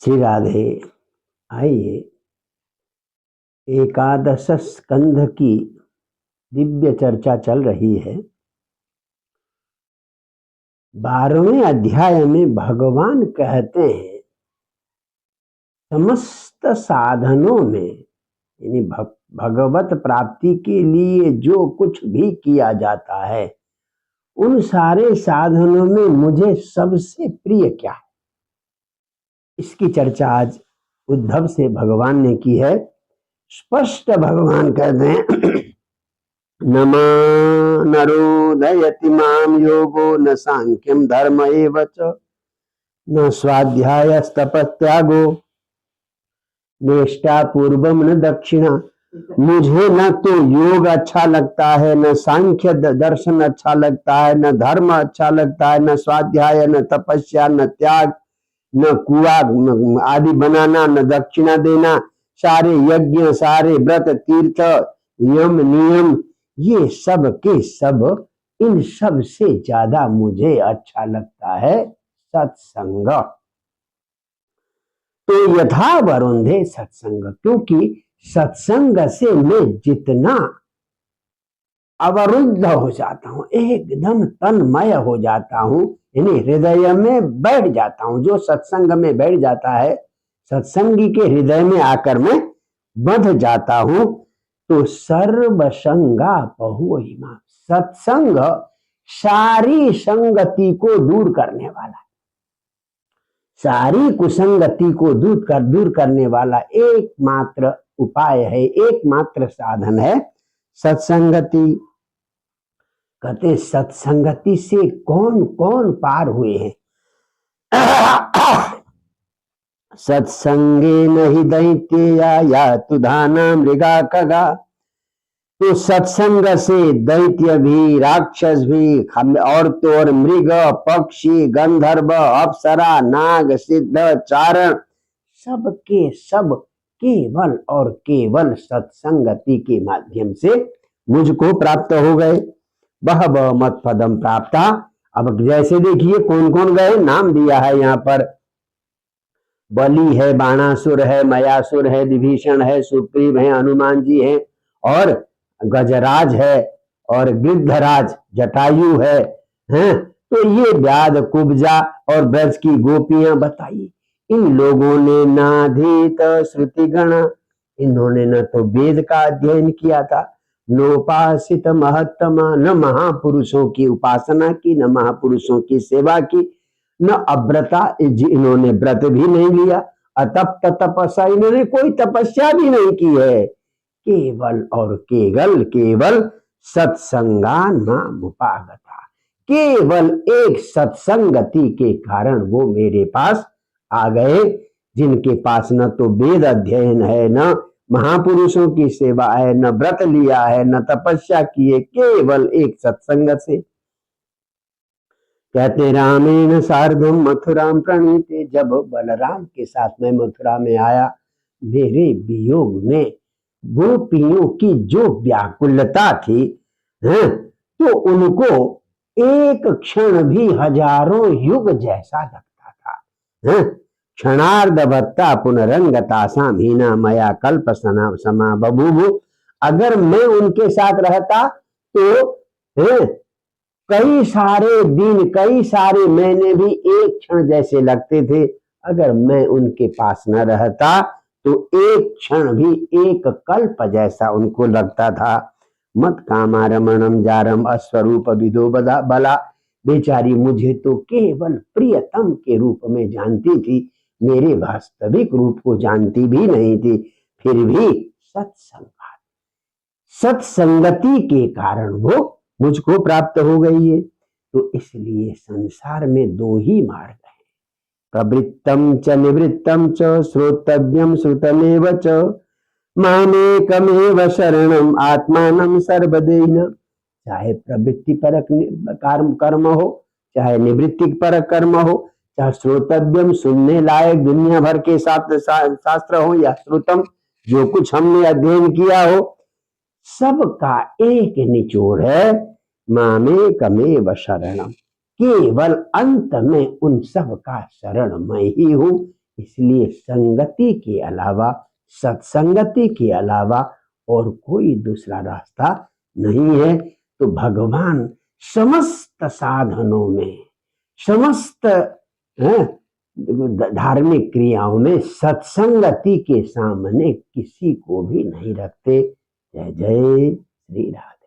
श्री राधे। आइए, एकादश स्कंध की दिव्य चर्चा चल रही है। 12वें अध्याय में भगवान कहते हैं समस्त साधनों में यानी भगवत प्राप्ति के लिए जो कुछ भी किया जाता है उन सारे साधनों में मुझे सबसे प्रिय क्या है, इसकी चर्चा आज उद्धव से भगवान ने की है। स्पष्ट भगवान कहते हैं नमा नरोदयति माम योगो न सांख्यम धर्म एव च न स्वाध्यायस्तपत्यागो नेष्टा पूर्वम न दक्षिणा। मुझे न तो योग अच्छा लगता है, न सांख्य दर्शन अच्छा लगता है, न धर्म अच्छा लगता है, न स्वाध्याय, न तपस्या, न त्याग, न कुआ आदि बनाना, न दक्षिणा देना। सारे यज्ञ, सारे व्रत, तीर्थ, यम नियम, ये सब के सब, इन सब से ज्यादा मुझे अच्छा लगता है सत्संग। तो यथा वरुंधे सत्संग, क्योंकि सत्संग से मैं जितना अवरुद्ध हो जाता हूं, एकदम तन्मय हो जाता हूं, यानी हृदय में बैठ जाता हूं। जो सत्संग में बैठ जाता है, सत्संगी के हृदय में आकर मैं बंध जाता हूं, तो सर्वसंगा पहुहिमा। सत्संग सारी संगति को दूर करने वाला, सारी कुसंगति को दूर करने वाला एकमात्र उपाय है, एकमात्र साधन है सत्संगति। कहते सत्संगति से कौन कौन पार हुए हैं। सत्संगे नहीं दैत्या या तुधाना मृगा कगा। तो सत्संग से दैत्य भी, राक्षस भी, औरतों और मृग, पक्षी, गंधर्व, अप्सरा, नाग, सिद्ध, चारण, सब के सब केवल और केवल सत्संगति के माध्यम से मुझको प्राप्त हो गए। बहव मत पदम प्राप्ता। अब जैसे देखिए कौन कौन गए, नाम दिया है यहाँ पर। बलि है, बाणासुर है, मयासुर है, विभीषण है, सुग्रीव है, हनुमान जी है, और गजराज है, और गिद्धराज जटायु है, हैं? तो ये व्याध, कुब्जा और ब्रज की गोपियां, बताइए इन लोगों ने नाधीत श्रुति गण, इन्होंने न तो वेद का अध्ययन किया था, नोपासित महत्तमा, न महापुरुषों की उपासना की, न महापुरुषों की सेवा की, न अव्रता, इन्होंने व्रत भी नहीं लिया, अतप्त तपस्या, इन्होंने कोई तपस्या भी नहीं की है। केवल और केवल सत्संगान नाम उपागता, केवल एक सत्संगति के कारण वो मेरे पास आ गए, जिनके पास न तो वेद अध्ययन है, न महापुरुषों की सेवा है, न व्रत लिया है, न तपस्या की है, केवल एक सत्संग से। कहते रामेण सार्धम मथुराम प्रणीते, जब बलराम के साथ मैं मथुरा में आया, मेरे वियोग में गोपियों की जो व्याकुलता थी, तो उनको एक क्षण भी हजारों युग जैसा लगता था। क्षणार्धवत्ता पुनरंगता सामीना मया कल्प समा बभूवु। अगर मैं उनके साथ रहता तो कई सारे दिन, कई सारे महीने भी एक क्षण जैसे लगते थे। अगर मैं उनके पास न रहता तो एक क्षण भी एक कल्प जैसा उनको लगता था। मत कामा रमणम जारम अस्वरूप विदो बला। बेचारी मुझे तो केवल प्रियतम के रूप में जानती थी, मेरे वास्तविक रूप को जानती भी नहीं थी। फिर भी सत्संगति के कारण वो मुझको प्राप्त हो गई है। तो इसलिए संसार में दो ही मार्ग है, प्रवृत्तम च निवृत्तम च, श्रोतव्यम श्रुतमेव च, मामेकमेव शरणम आत्मानं सर्वदेहिन। चाहे प्रवृत्ति परक कर्म हो, चाहे निवृत्ति परक कर्म हो, चाहे श्रोतव्यम सुनने लायक दुनिया भर के शास्त्र हो, या श्रुतम जो कुछ हमने अध्ययन किया हो, सबका एक निचोड़ है मामेकमेव शरणम। केवल अंत में उन सब का शरण मैं ही हूं, इसलिए संगति के अलावा, सत्संगति के अलावा और कोई दूसरा रास्ता नहीं है। तो भगवान समस्त साधनों में, समस्त धार्मिक क्रियाओं में सत्संगति के सामने किसी को भी नहीं रखते। जय जय श्री राधे।